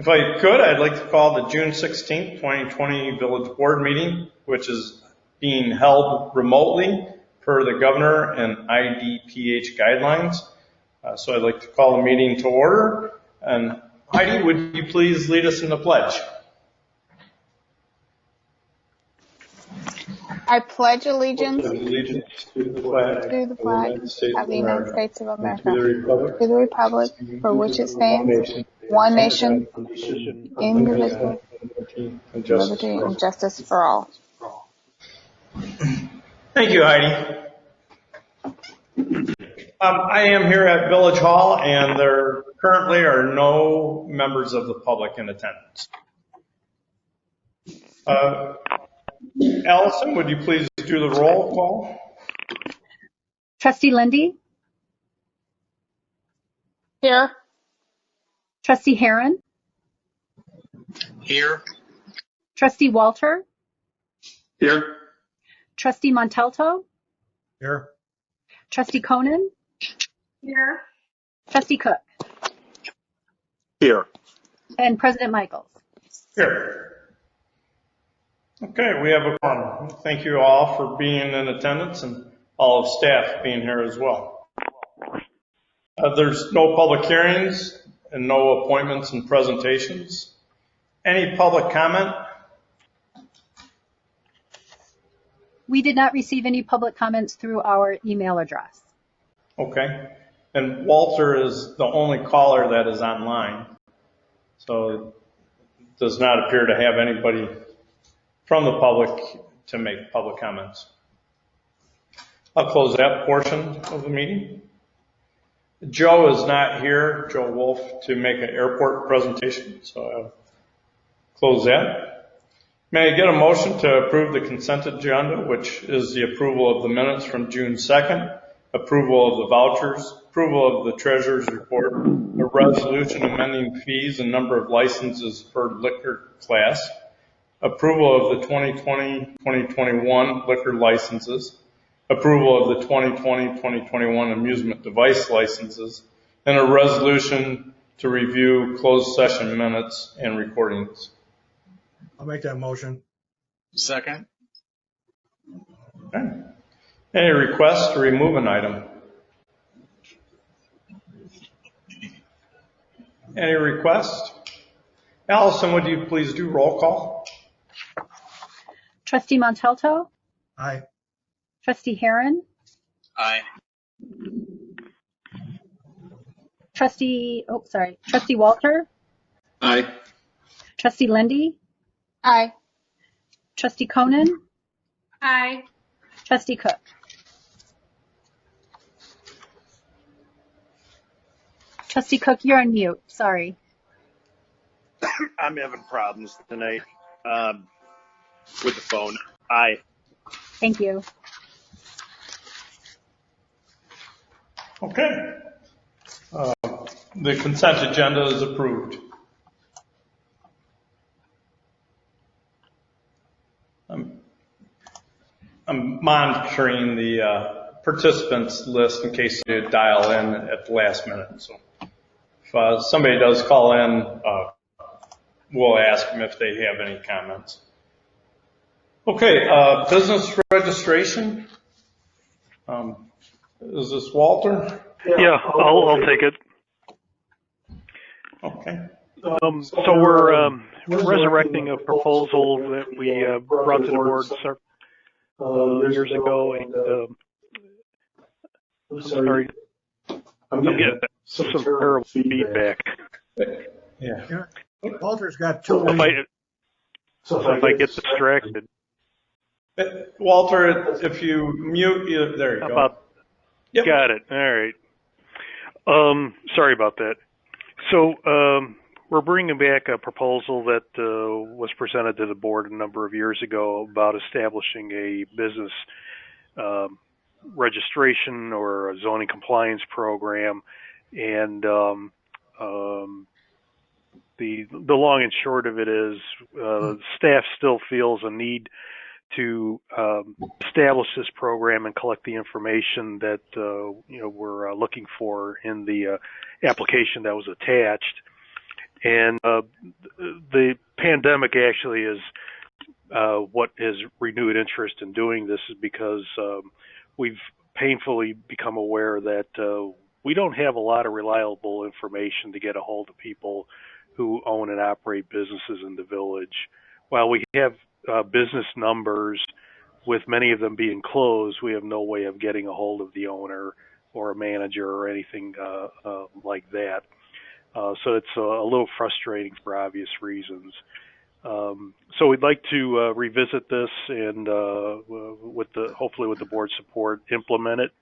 If I could, I'd like to call the June 16th, 2020 Village Board meeting, which is being held remotely per the governor and IDPH guidelines. So I'd like to call the meeting to order. And Heidi, would you please lead us in the pledge? I pledge allegiance to the flag of the United States of America, to the republic for which it stands, one nation, indivisible, liberty and justice for all. Thank you, Heidi. I am here at Village Hall, and there currently are no members of the public in attendance. Allison, would you please do the roll call? Trustee Lindy? Here. Trustee Herron? Here. Trustee Walter? Here. Trustee Montalto? Here. Trustee Conan? Here. Trustee Cook? Here. And President Michaels? Here. Okay, we have a quorum. Thank you all for being in attendance and all of staff being here as well. There's no public hearings and no appointments and presentations. Any public comment? We did not receive any public comments through our email address. Okay. And Walter is the only caller that is online. So it does not appear to have anybody from the public to make public comments. I'll close that portion of the meeting. Joe is not here, Joe Wolf, to make an airport presentation, so I'll close that. May I get a motion to approve the consent agenda, which is the approval of the minutes from June 2nd, approval of the vouchers, approval of the treasurer's report, a resolution amending fees and number of licenses per liquor class, approval of the 2020-2021 liquor licenses, approval of the 2020-2021 amusement device licenses, and a resolution to review closed session minutes and recordings. I'll make that motion. Second. Okay. Any requests to remove an item? Any requests? Allison, would you please do roll call? Trustee Montalto? Aye. Trustee Herron? Aye. Trustee Walter? Aye. Trustee Lindy? Aye. Trustee Conan? Aye. Trustee Cook? Trustee Cook, you're on mute. Sorry. I'm having problems tonight with the phone. Aye. Thank you. Okay. The consent agenda is approved. I'm monitoring the participants list in case they dial in at the last minute. So if somebody does call in, we'll ask them if they have any comments. Okay, business registration. Is this Walter? Yeah, I'll take it. Okay. So we're resurrecting a proposal that we brought to the board years ago, and I'm sorry, I'm getting some terrible feedback. Yeah. Walter's got two. So if I get distracted. Walter, if you mute, there you go. Yep. Got it. All right. Sorry about that. So we're bringing back a proposal that was presented to the board a number of years ago about establishing a business registration or a zoning compliance program, and the long and short of it is staff still feels a need to establish this program and collect the information that we're looking for in the application that was attached. And the pandemic actually is what has renewed interest in doing this, is because we've painfully become aware that we don't have a lot of reliable information to get a hold of people who own and operate businesses in the village. While we have business numbers, with many of them being closed, we have no way of getting a hold of the owner or a manager or anything like that. So it's a little frustrating for obvious reasons. So we'd like to revisit this and, hopefully with the board's support, implement it.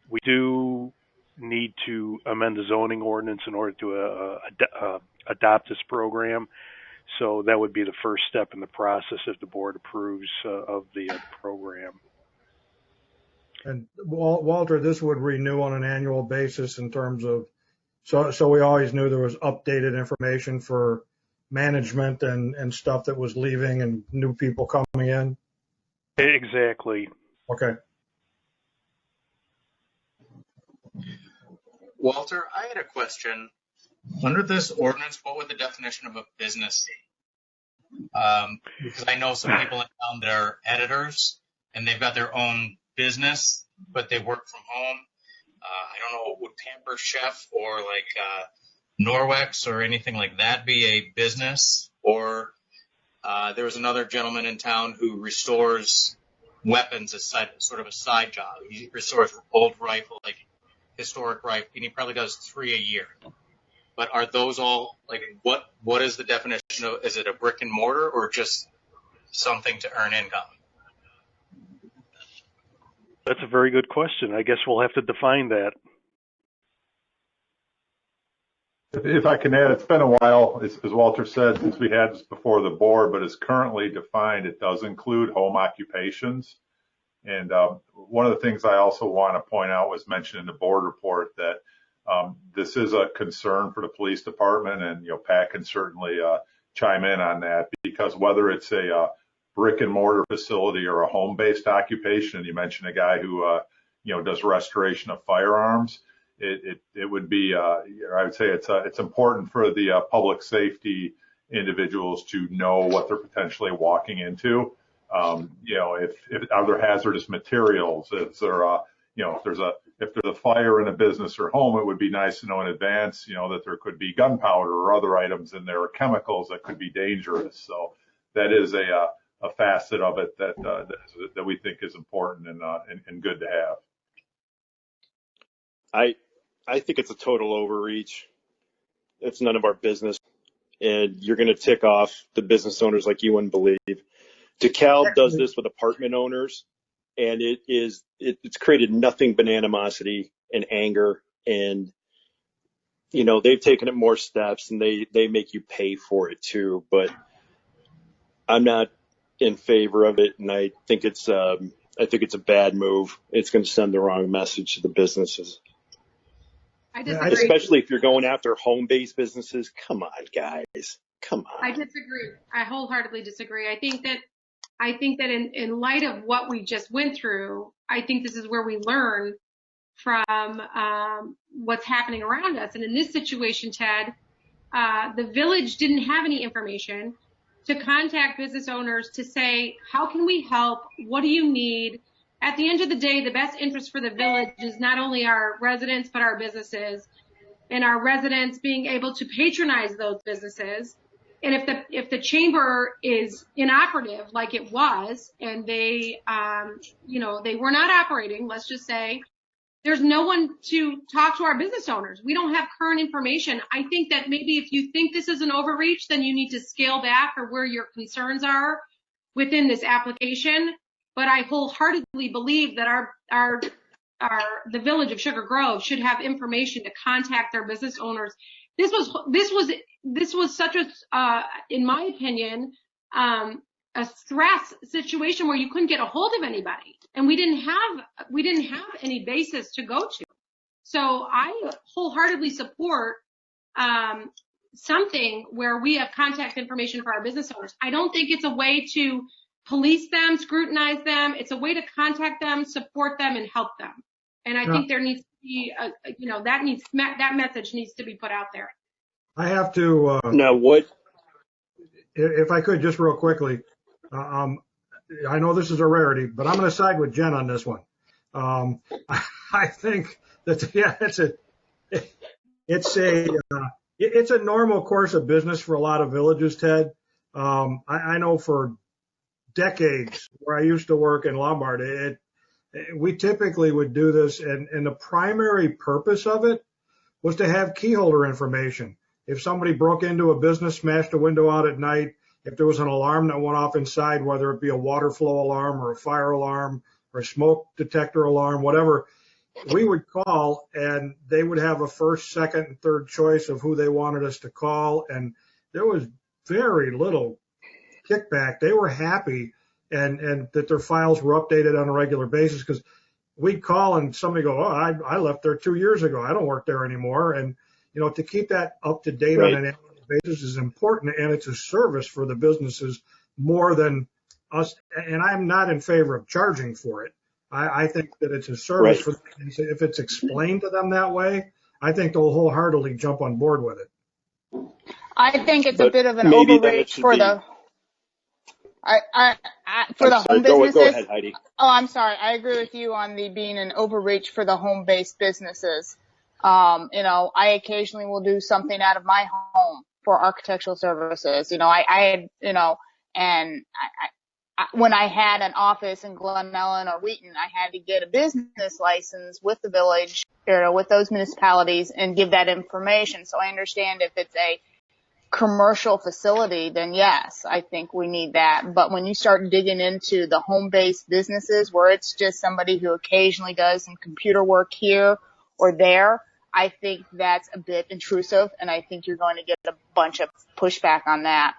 We do need to amend the zoning ordinance in order to adopt this program. So that would be the first step in the process if the board approves of the program. And Walter, this would renew on an annual basis in terms of, so we always knew there was updated information for management and stuff that was leaving and new people coming in? Exactly. Okay. Walter, I had a question. Under this ordinance, what would the definition of a business be? Because I know some people in town that are editors and they've got their own business, but they work from home. I don't know, would Pamper Chef or like Norwex or anything like that be a business? Or there was another gentleman in town who restores weapons as sort of a side job. He restores old rifle, like historic rifle, and he probably does 3 a year. But are those all, like, what is the definition of, is it a brick and mortar or just something to earn income? That's a very good question. I guess we'll have to define that. If I can add, it's been a while, as Walter said, since we had this before the board, but it's currently defined. It does include home occupations. And one of the things I also want to point out was mentioned in the board report that this is a concern for the police department, and Pat can certainly chime in on that, because whether it's a brick and mortar facility or a home-based occupation, and you mentioned a guy who does restoration of firearms, it would be I would say it's important for the public safety individuals to know what they're potentially walking into. If are there hazardous materials, if there's a fire in a business or home, it would be nice to know in advance, that there could be gunpowder or other items in there or chemicals that could be dangerous. So that is a facet of it that we think is important and good to have. I think it's a total overreach. It's none of our business. And you're going to tick off the business owners like you wouldn't believe. DeKalb does this with apartment owners, and it's created nothing but animosity and anger. And, they've taken it more steps, and they make you pay for it too. But I'm not in favor of it, and I think it's a bad move. It's going to send the wrong message to the businesses. I disagree. Especially if you're going after home-based businesses. Come on, guys. Come on. I disagree. I wholeheartedly disagree. I think that in light of what we just went through, I think this is where we learn from what's happening around us. And in this situation, Ted, the village didn't have any information to contact business owners to say, how can we help? What do you need? At the end of the day, the best interest for the village is not only our residents, but our businesses, and our residents being able to patronize those businesses. And if the chamber is inoperative, like it was, and they were not operating, let's just say, there's no one to talk to our business owners. We don't have current information. I think that maybe if you think this is an overreach, then you need to scale back or where your concerns are within this application. But I wholeheartedly believe that the village of Sugar Grove should have information to contact their business owners. This was such a, in my opinion, a stress situation where you couldn't get a hold of anybody, and we didn't have any basis to go to. So I wholeheartedly support something where we have contact information for our business owners. I don't think it's a way to police them, scrutinize them. It's a way to contact them, support them, and help them. And I think there needs to be, that message needs to be put out there. I have to, Now, what? if I could, just real quickly, I know this is a rarity, but I'm going to side with Jen on this one. I think that, yeah, it's a normal course of business for a lot of villages, Ted. I know for decades where I used to work in Lombard, we typically would do this, and the primary purpose of it was to have key holder information. If somebody broke into a business, smashed a window out at night, if there was an alarm that went off inside, whether it be a water flow alarm or a fire alarm or a smoke detector alarm, whatever, we would call and they would have a first, second, and third choice of who they wanted us to call. And there was very little kickback. They were happy and that their files were updated on a regular basis, because we'd call and somebody go, oh, I left there 2 years ago. I don't work there anymore. And, you know, to keep that up to date on an annual basis is important, and it's a service for the businesses more than us. And I'm not in favor of charging for it. I think that it's a service for them. If it's explained to them that way, I think they'll wholeheartedly jump on board with it. I think it's a bit of an overreach for the home businesses. Go ahead, Heidi. Oh, I'm sorry. I agree with you on the being an overreach for the home-based businesses. You know, I occasionally will do something out of my home for architectural services. You know, when I had an office in Glen Ellen or Wheaton, I had to get a business license with the village, or with those municipalities, and give that information. So I understand if it's a commercial facility, then yes, I think we need that. But when you start digging into the home-based businesses where it's just somebody who occasionally does some computer work here or there, I think that's a bit intrusive, and I think you're going to get a bunch of pushback on that.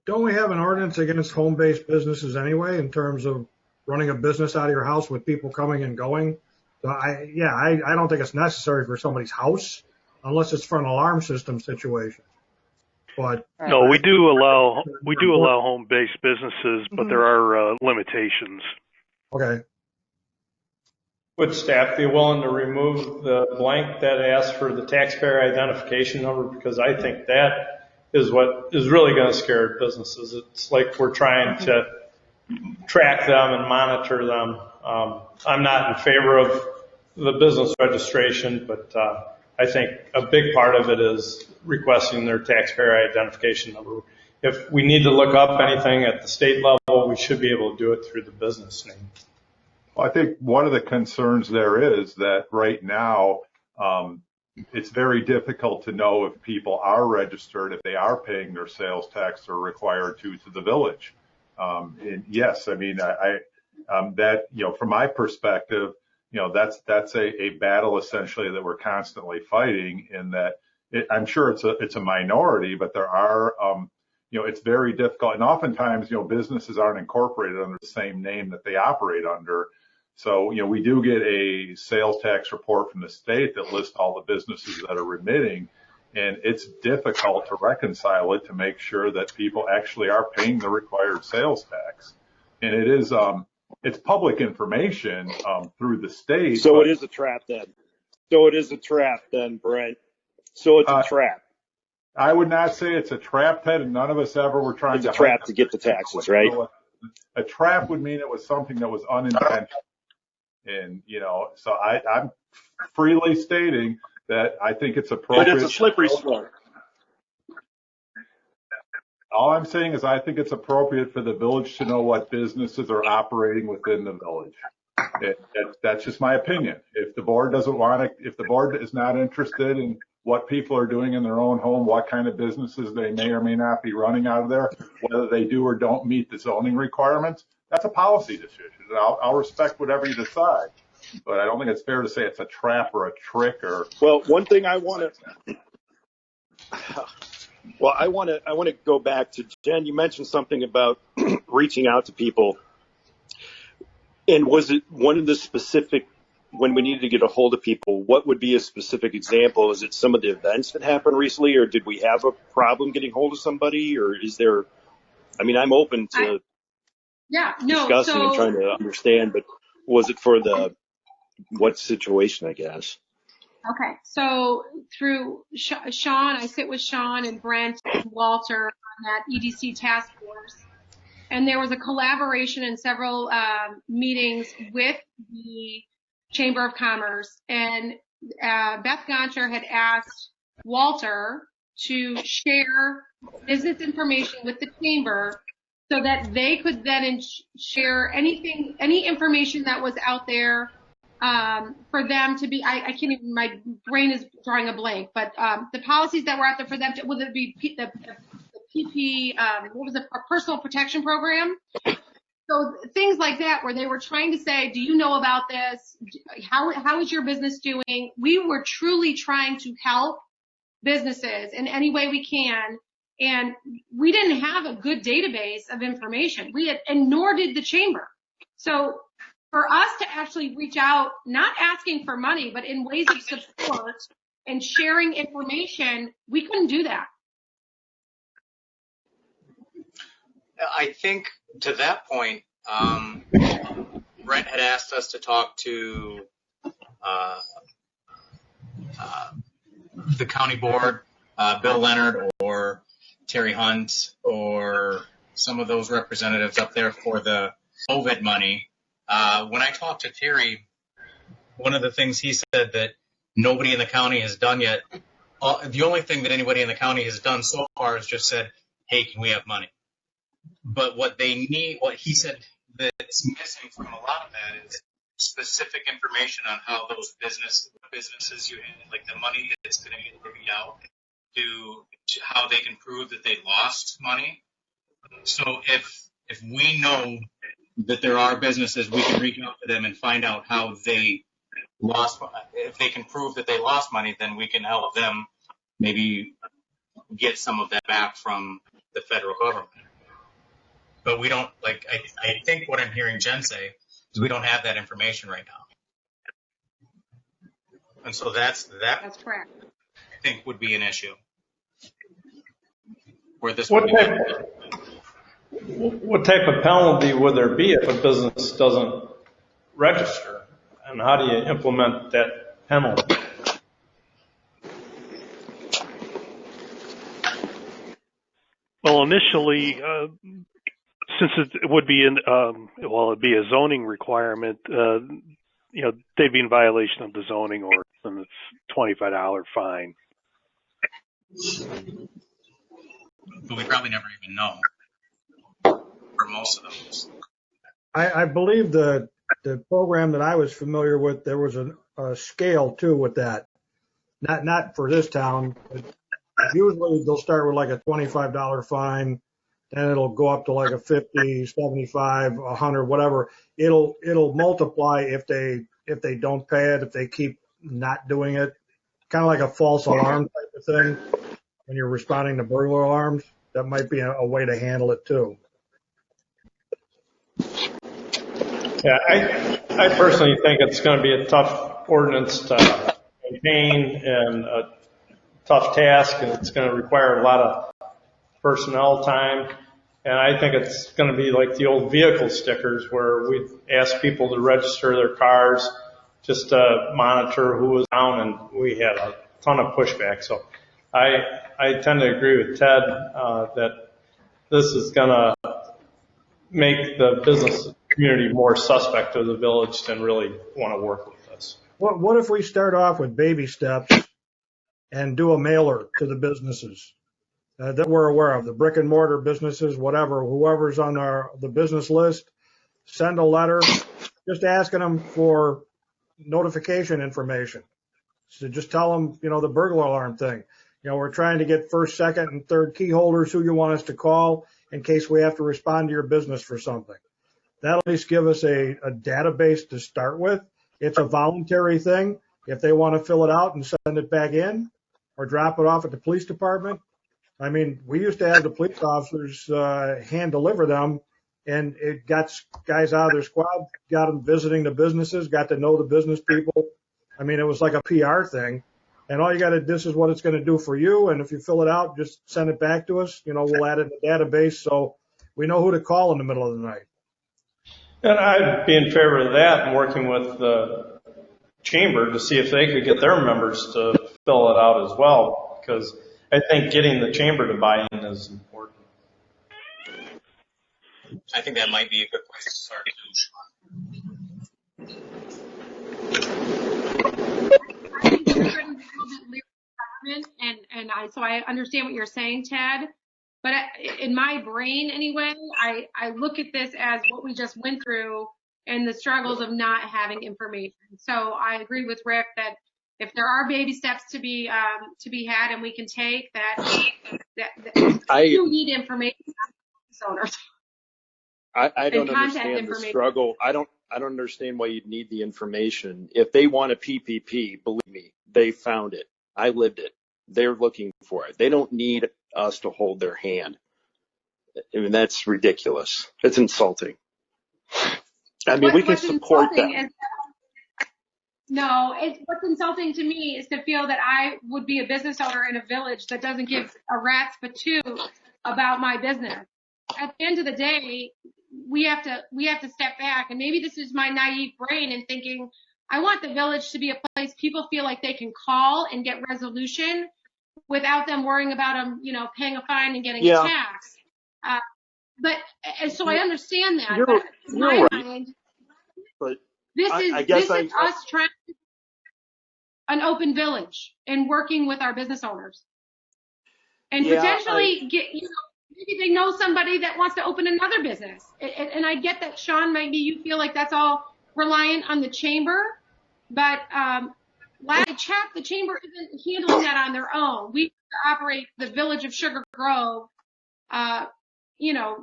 Don't we have an ordinance against home-based businesses anyway, in terms of running a business out of your house with people coming and going? So I don't think it's necessary for somebody's house unless it's for an alarm system situation. But no, we do allow home-based businesses, but there are limitations. Okay. Would staff be willing to remove the blank that asks for the taxpayer identification number? Because I think that is what is really going to scare businesses. It's like we're trying to track them and monitor them. I'm not in favor of the business registration, but I think a big part of it is requesting their taxpayer identification number. If we need to look up anything at the state level, we should be able to do it through the business name. Well, I think one of the concerns there is that right now it's very difficult to know if people are registered, if they are paying their sales tax or required to the village. And yes, I mean, that, you know, from my perspective, you know, that's a battle essentially that we're constantly fighting, in that I'm sure it's a minority, but there are, you know, it's very difficult. And oftentimes, you know, businesses aren't incorporated under the same name that they operate under. So, you know, we do get a sales tax report from the state that lists all the businesses that are remitting, and it's difficult to reconcile it to make sure that people actually are paying the required sales tax. And it is, it's public information through the state. So it is a trap then. Brent. So it's a trap. I would not say it's a trap, Ted, and none of us ever were trying to. It's a trap to get the taxes, right? A trap would mean it was something that was unintentional. And, you know, so I'm freely stating that I think it's appropriate. But it's a slippery slope. All I'm saying is I think it's appropriate for the village to know what businesses are operating within the village. That's just my opinion. If the board doesn't want to, if the board is not interested in what people are doing in their own home, what kind of businesses they may or may not be running out of there, whether they do or don't meet the zoning requirements, that's a policy decision. And I'll respect whatever you decide. But I don't think it's fair to say it's a trap or a trick or. Well, one thing I want to go back to, Jen, you mentioned something about reaching out to people. And was it one of the specific, when we needed to get a hold of people, what would be a specific example? Is it some of the events that happened recently, or did we have a problem getting hold of somebody, or is there, I mean, I'm open to discussing and trying to understand, but was it for what situation, I guess? Okay, so through Sean, I sit with Sean and Brent and Walter on that EDC task force, and there was a collaboration in several meetings with the Chamber of Commerce, and Beth Goncher had asked Walter to share business information with the Chamber so that they could then share any information that was out there for them to be, I can't even, my brain is drawing a blank, but the policies that were out there for them to, whether it be the PP, what was it, personal protection program? So things like that, where they were trying to say, do you know about this? How is your business doing? We were truly trying to help businesses in any way we can. And we didn't have a good database of information. And nor did the chamber. So for us to actually reach out, not asking for money, but in ways of support and sharing information, we couldn't do that. I think to that point, Brent had asked us to talk to the county board, Bill Leonard or Terry Hunt or some of those representatives up there for the COVID money. When I talked to Terry, one of the things he said that nobody in the county has done yet, the only thing that anybody in the county has done so far is just said, hey, can we have money? But what they need, what he said that's missing from a lot of that is specific information on how those businesses you have, like the money that's going to get divvied out, to how they can prove that they lost money. So if we know that there are businesses, we can reach out to them and find out how they lost. If they can prove that they lost money, then we can help them maybe get some of that back from the federal government. But we don't, like, I think what I'm hearing Jen say is we don't have that information right now. And so that's correct. I think would be an issue. Where this What type of penalty would there be if a business doesn't register? And how do you implement that penalty? Well, initially, since it would be it'd be a zoning requirement, they'd be in violation of the zoning ordinance, and it's $25 fine. But we probably never even know for most of those. I believe the program that I was familiar with, there was a scale too with that. Not for this town, but usually they'll start with like a $25 fine, then it'll go up to like a 50, 75, 100, whatever. It'll multiply if they don't pay it, if they keep not doing it. Kind of like a false alarm type of thing when you're responding to burglar alarms. That might be a way to handle it too. Yeah, I personally think it's going to be a tough ordinance to maintain and a tough task, and it's going to require a lot of personnel time. And I think it's going to be like the old vehicle stickers where we ask people to register their cars just to monitor who was down, and we had a ton of pushback. So I tend to agree with Ted that this is going to make the business community more suspect of the village than really want to work with us. What if we start off with baby steps and do a mailer to the businesses that we're aware of, the brick and mortar businesses, whatever, whoever's on the business list, send a letter just asking them for notification information. So just tell them, the burglar alarm thing. We're trying to get first, second, and third key holders who you want us to call in case we have to respond to your business for something. That'll at least give us a database to start with. It's a voluntary thing. If they want to fill it out and send it back in or drop it off at the police department. I mean, we used to have the police officers hand deliver them, and it got guys out of their squad, got them visiting the businesses, got to know the business people. I mean, it was like a PR thing. And all you got to, this is what it's going to do for you. And if you fill it out, just send it back to us. We'll add it in the database so we know who to call in the middle of the night. And I'd be in favor of that and working with the chamber to see if they could get their members to fill it out as well, because I think getting the chamber to buy in is important. I think that might be a good place to start. I think it's a little bit leery and so I understand what you're saying, Ted. But in my brain, anyway, I look at this as what we just went through and the struggles of not having information. So I agree with Rick that if there are baby steps to be had and we can take that you need information from owners. I don't understand the struggle. I don't understand why you'd need the information. If they want a PPP, believe me, they found it. I lived it. They're looking for it. They don't need us to hold their hand. I mean, that's ridiculous. It's insulting. I mean, we can support that. What's insulting to me is to feel that I would be a business owner in a village that doesn't give a rat's patootie about my business. At the end of the day, we have to step back, and maybe this is my naive brain in thinking I want the village to be a place people feel like they can call and get resolution without them worrying about them, paying a fine and getting a tax. So I understand that. You're in my right. mind, But this is us trying to an open village and working with our business owners, and potentially maybe they know somebody that wants to open another business. And I get that, Sean, maybe you feel like that's all reliant on the chamber, but last I checked, the chamber isn't handling that on their own. We operate the village of Sugar Grove,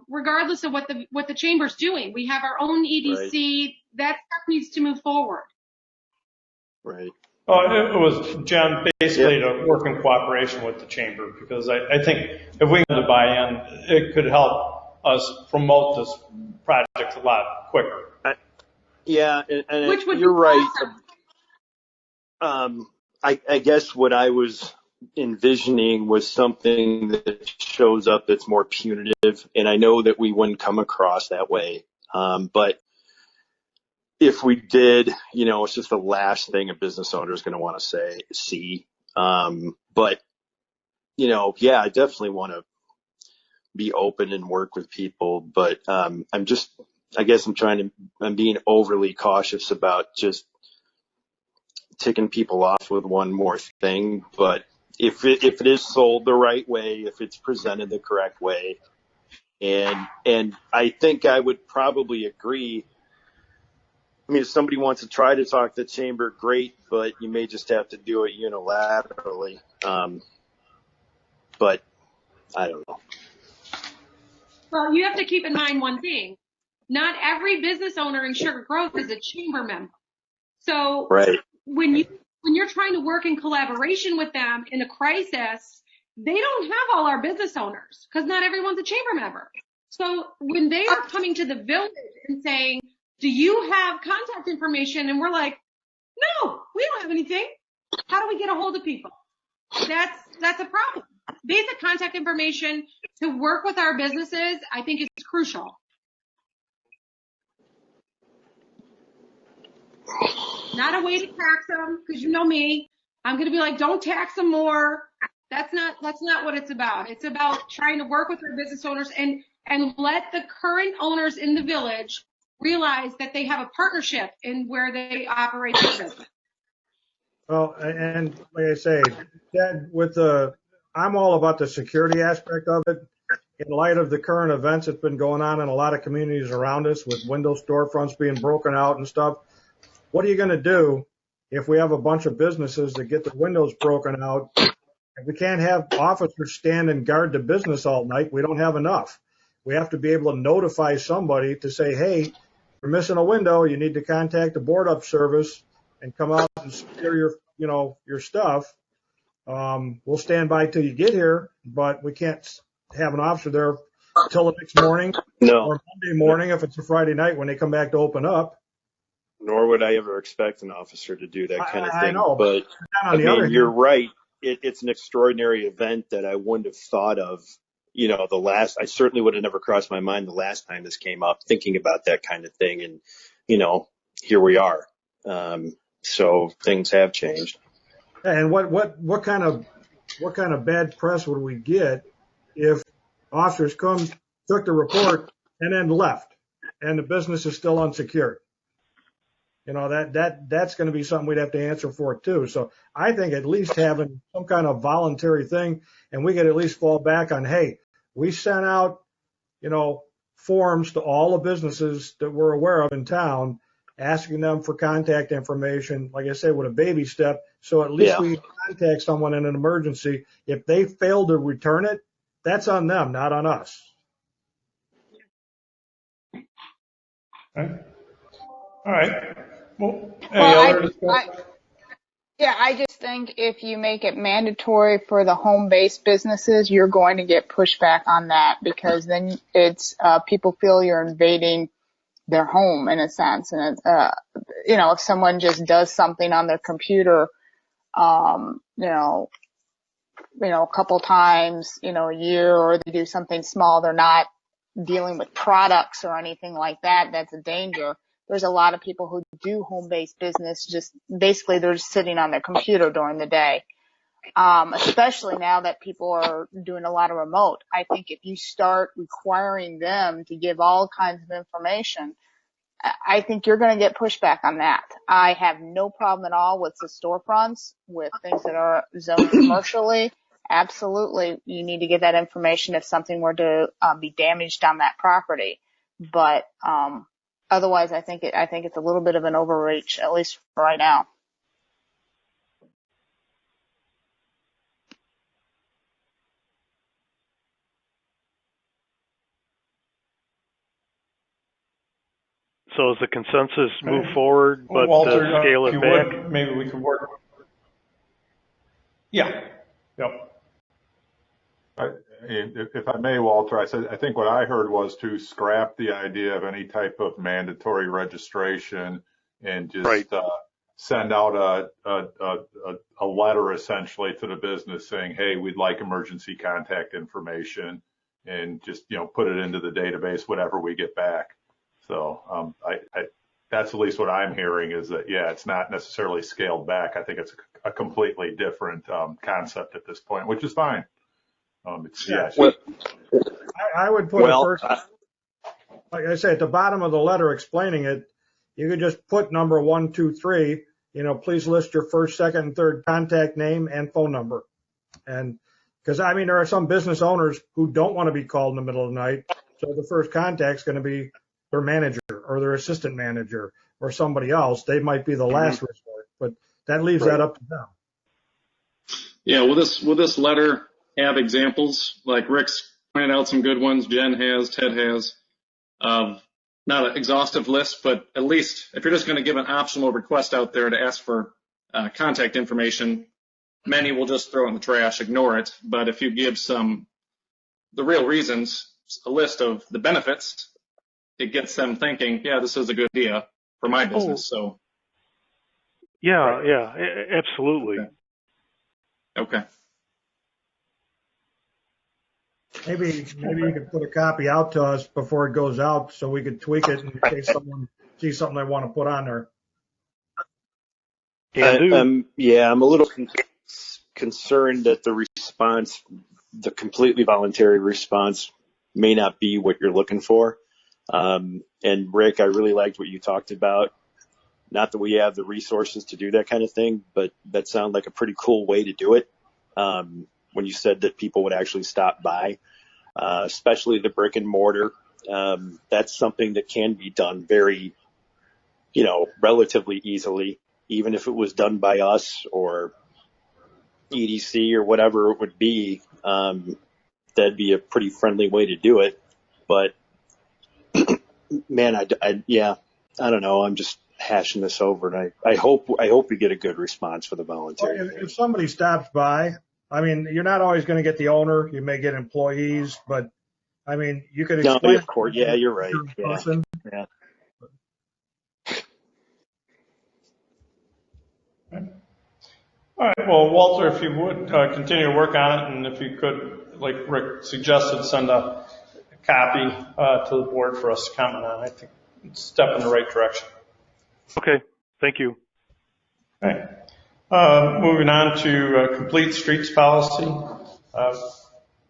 regardless of what the chamber's doing. We have our own EDC. Right. That stuff needs to move forward. Right. Oh, it was, John, basically to work in cooperation with the chamber, because I think if we had to buy in, it could help us promote this project a lot quicker. And you're right. Awesome. I guess what I was envisioning was something that shows up that's more punitive, and I know that we wouldn't come across that way. But if we did, it's just the last thing a business owner is going to want to see. But, I definitely want to be open and work with people. But I'm being overly cautious about just ticking people off with one more thing. But if it is sold the right way, if it's presented the correct way, and I think I would probably agree. I mean, if somebody wants to try to talk to the chamber, great, but you may just have to do it unilaterally. But I don't know. Well, you have to keep in mind one thing. Not every business owner in Sugar Grove is a chamber member. So right. when you're trying to work in collaboration with them in a crisis, they don't have all our business owners because not everyone's a chamber member. So when they are coming to the village and saying, do you have contact information? And we're like, no, we don't have anything. How do we get a hold of people? That's a problem. Basic contact information to work with our businesses, I think, is crucial. Not a way to tax them, because you know me. I'm going to be like, don't tax them more. That's not what it's about. It's about trying to work with our business owners and let the current owners in the village realize that they have a partnership in where they operate their business. Well, and like I say, Ted, I'm all about the security aspect of it. In light of the current events that's been going on in a lot of communities around us with window storefronts being broken out and stuff, what are you going to do if we have a bunch of businesses that get the windows broken out? If we can't have officers stand and guard the business all night, we don't have enough. We have to be able to notify somebody to say, hey, you're missing a window. You need to contact the board up service and come out and secure your stuff. We'll stand by till you get here, but we can't have an officer there till the next morning or Monday morning if it's a Friday night when they come back to open up. Nor would I ever expect an officer to do that kind of thing. I know, but you're right. It's an extraordinary event that I wouldn't have thought of. I certainly would have never crossed my mind the last time this came up, thinking about that kind of thing. And, here we are. So things have changed. And what kind of bad press would we get if officers took the report and then left and the business is still unsecured? You know, that's going to be something we'd have to answer for too. So I think at least having some kind of voluntary thing, and we could at least fall back on, hey, we sent out, forms to all the businesses that we're aware of in town, asking them for contact information, like I said, with a baby step. So at least we contact someone in an emergency. If they fail to return it, that's on them, not on us. Okay. All right. Well, I just think if you make it mandatory for the home-based businesses, you're going to get pushback on that, because then it's people feel you're invading their home in a sense. And if someone just does something on their computer, a couple times, a year, or they do something small, they're not dealing with products or anything like that, that's a danger. There's a lot of people who do home-based business, just basically they're just sitting on their computer during the day. Especially now that people are doing a lot of remote. I think if you start requiring them to give all kinds of information, I think you're going to get pushback on that. I have no problem at all with the storefronts, with things that are zoned commercially. Absolutely, you need to give that information if something were to be damaged on that property. But otherwise, I think it's a little bit of an overreach, at least for right now. So is the consensus move forward, but Walter, scale it back? Maybe we could work. Yeah. Yep. If I may, Walter, I think what I heard was to scrap the idea of any type of mandatory registration and just send out a letter essentially to the business saying, hey, we'd like emergency contact information, and just, put it into the database, whatever we get back. So that's at least what I'm hearing, is that, it's not necessarily scaled back. I think it's a completely different concept at this point, which is fine. I would put first, like I say, at the bottom of the letter explaining it, you could just put number 1, 2, 3, please list your first, second, and third contact name and phone number. And because, there are some business owners who don't want to be called in the middle of the night. So the first contact's going to be their manager or their assistant manager or somebody else. They might be the last resort, but that leaves that up to them. Yeah, will this letter have examples? Like Rick's pointed out some good ones, Jen has, Ted has. Not an exhaustive list, but at least if you're just going to give an optional request out there to ask for contact information, many will just throw it in the trash, ignore it. But if you give the real reasons, a list of the benefits, it gets them thinking, this is a good idea for my business. So. Yeah, absolutely. Okay. Maybe you could put a copy out to us before it goes out so we could tweak it in case someone sees something they want to put on there. I'm a little concerned that the completely voluntary response may not be what you're looking for. And Rick, I really liked what you talked about. Not that we have the resources to do that kind of thing, but that sounded like a pretty cool way to do it. When you said that people would actually stop by, especially the brick and mortar, that's something that can be done very, relatively easily, even if it was done by us or EDC or whatever it would be. That'd be a pretty friendly way to do it. But man, I don't know. I'm just hashing this over, and I hope we get a good response for the voluntary. Well, if somebody stops by, you're not always going to get the owner. You may get employees, but you could explain. No, of course. Yeah, you're right. Yeah. All right. Well, Walter, if you would continue to work on it, and if you could, like Rick suggested, send a copy to the board for us to comment on. I think it's a step in the right direction. Okay. Thank you. Okay. Moving on to complete streets policy.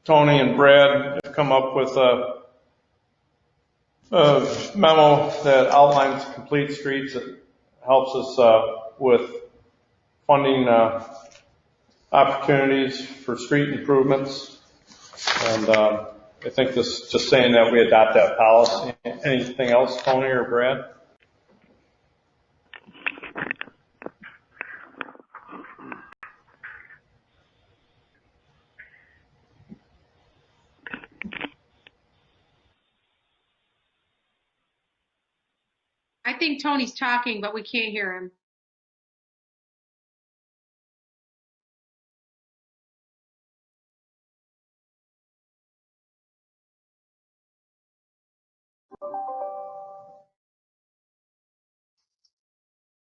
Tony and Brad have come up with a memo that outlines complete streets. It helps us with funding opportunities for street improvements. And I think this is just saying that we adopt that policy. Anything else, Tony or Brad? I think Tony's talking, but we can't hear him.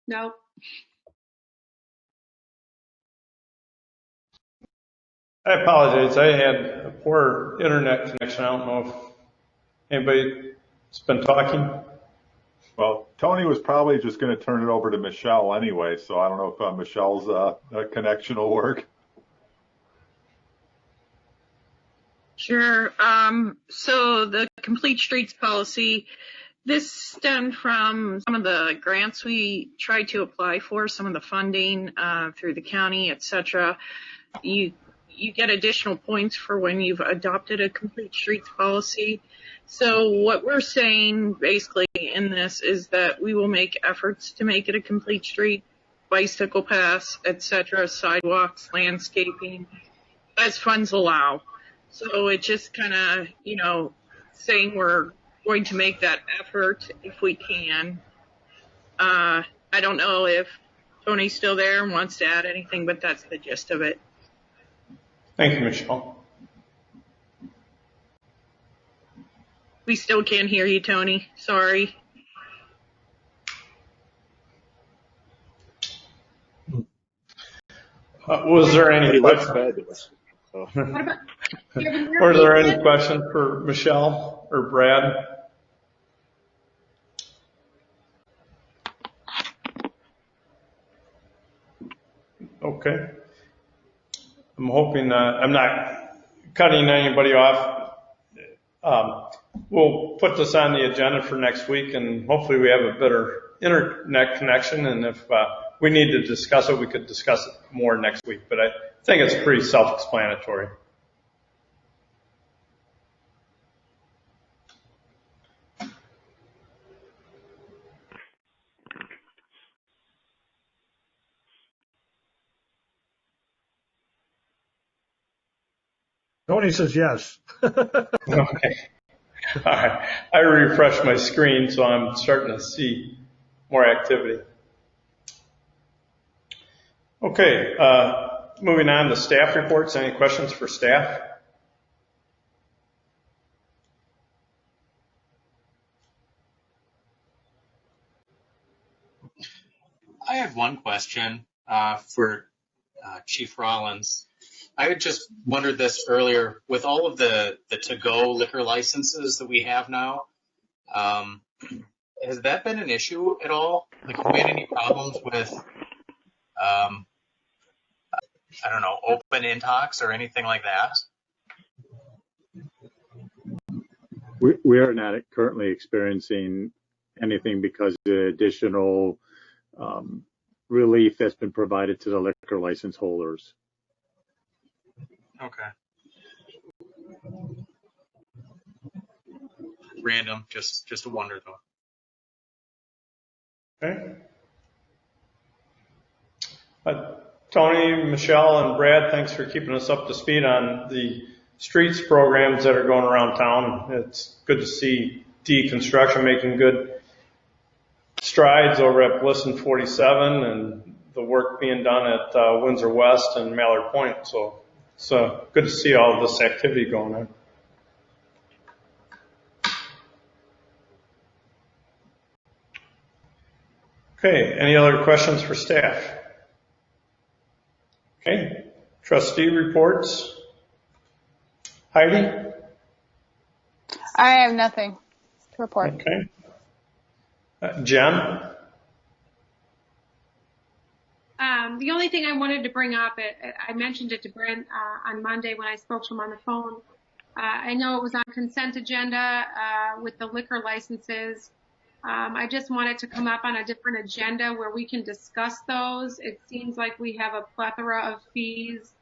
No. I apologize. I had a poor internet connection. I don't know if anybody's been talking. Well, Tony was probably just going to turn it over to Michelle anyway, so I don't know if Michelle's connection will work. Sure. So the complete streets policy, this stemmed from some of the grants we tried to apply for, some of the funding through the county, et cetera. You get additional points for when you've adopted a complete streets policy. So what we're saying basically in this is that we will make efforts to make it a complete street, bicycle paths, et cetera, sidewalks, landscaping, as funds allow. So it's just kind of, saying we're going to make that effort if we can. I don't know if Tony's still there and wants to add anything, but that's the gist of it. Thank you, Michelle. We still can't hear you, Tony. Sorry. Was there any questions? Fabulous. What about, Were there any questions for Michelle or Brad? Okay. I'm hoping I'm not cutting anybody off. We'll put this on the agenda for next week, and hopefully we have a better internet connection. And if we need to discuss it, we could discuss it more next week. But I think it's pretty self-explanatory. Tony says yes. Okay. All right. I refreshed my screen, so I'm starting to see more activity. Okay. Moving on to staff reports. Any questions for staff? I had one question for Chief Rollins. I had just wondered this earlier. With all of the to-go liquor licenses that we have now, has that been an issue at all? Like, have we had any problems with, I don't know, open intox or anything like that? We are not currently experiencing anything because of the additional relief that's been provided to the liquor license holders. Okay. Random, just a wonder though. Okay. Tony, Michelle, and Brad, thanks for keeping us up to speed on the streets programs that are going around town. It's good to see deconstruction making good strides over at Bliss and 47 and the work being done at Windsor West and Mallard Point. So it's good to see all of this activity going on. Okay, any other questions for staff? Okay, trustee reports. Heidi? I have nothing to report. Okay. Jen? The only thing I wanted to bring up, I mentioned it to Brent on Monday when I spoke to him on the phone. I know it was on consent agenda with the liquor licenses. I just want it to come up on a different agenda where we can discuss those. It seems like we have a plethora of fees,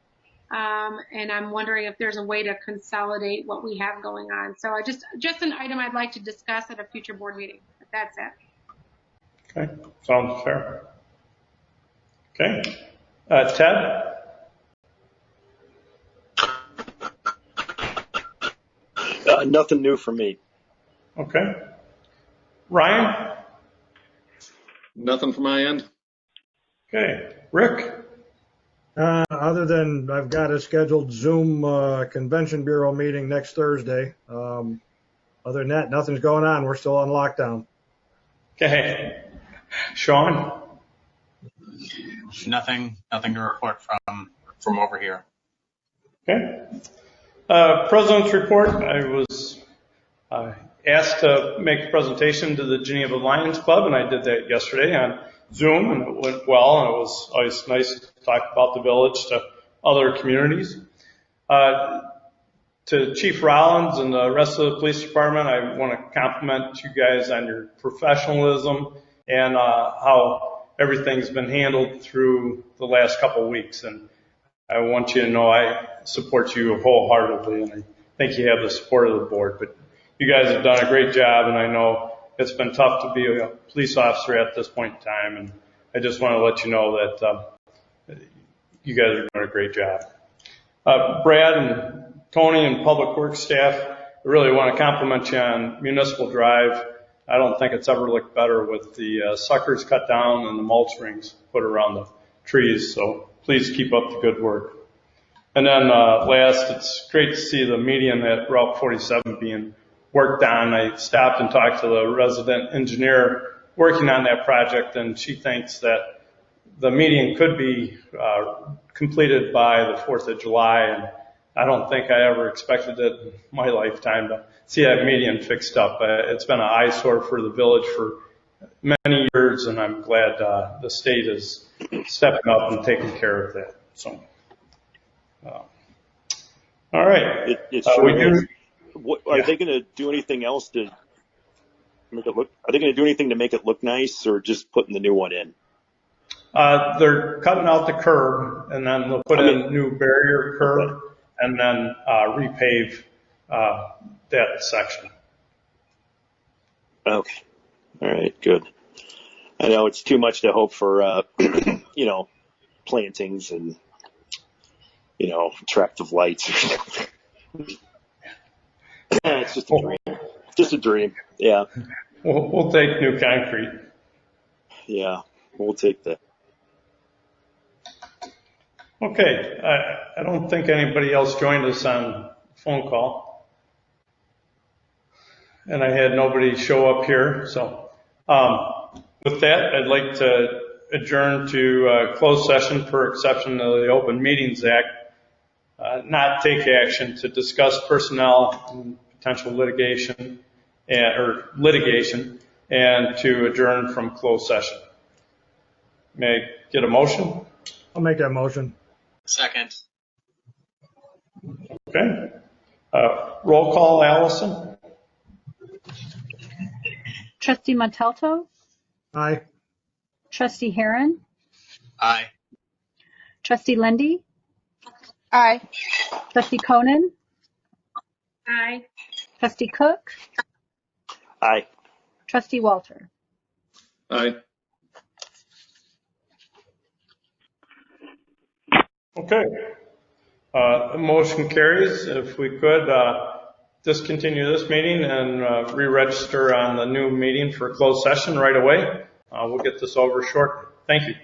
and I'm wondering if there's a way to consolidate what we have going on. So just an item I'd like to discuss at a future board meeting. But that's it. Okay, sounds fair. Okay, Ted? Nothing new for me. Okay. Ryan? Nothing from my end. Okay. Rick? Other than I've got a scheduled Zoom Convention Bureau meeting next Thursday. Other than that, nothing's going on. We're still on lockdown. Okay. Sean? Nothing to report from over here. Okay. President's report. I was asked to make a presentation to the Geneva Lions Club, and I did that yesterday on Zoom, and it went well, and it was always nice to talk about the village to other communities. To Chief Rollins and the rest of the police department, I want to compliment you guys on your professionalism and how everything's been handled through the last couple of weeks. And I want you to know I support you wholeheartedly, and I think you have the support of the board. But you guys have done a great job, and I know it's been tough to be a police officer at this point in time, and I just want to let you know that you guys are doing a great job. Brad and Tony and Public Works staff, I really want to compliment you on Municipal Drive. I don't think it's ever looked better with the suckers cut down and the mulch rings put around the trees, so please keep up the good work. And then last, it's great to see the median at Route 47 being worked on. I stopped and talked to the resident engineer working on that project, and she thinks that the median could be completed by the 4th of July, and I don't think I ever expected it in my lifetime to see that median fixed up. It's been an eyesore for the village for many years, and I'm glad the state is stepping up and taking care of that. So, all right. It sure is. Are they going to do anything else to make it look? Are they going to do anything to make it look nice, or just putting the new one in? They're cutting out the curb, and then they'll put in a new barrier curb, and then repave that section. Okay. All right. Good. I know it's too much to hope for, plantings and, attractive lights. It's just a dream. Just a dream. Yeah. We'll take new concrete. Yeah, we'll take that. Okay. I don't think anybody else joined us on phone call. And I had nobody show up here. So with that, I'd like to adjourn to closed session per exception of the Open Meetings Act, not take action to discuss personnel and potential litigation and to adjourn from closed session. May I get a motion? I'll make that motion. Second. Okay. Roll call, Allison. Trustee Montalto? Aye. Trustee Heron? Aye. Trustee Lindy? Aye. Trustee Conan? Aye. Trustee Cook? Aye. Trustee Walter? Aye. Okay. Motion carries. If we could discontinue this meeting and re-register on the new meeting for closed session right away, we'll get this over shortly. Thank you.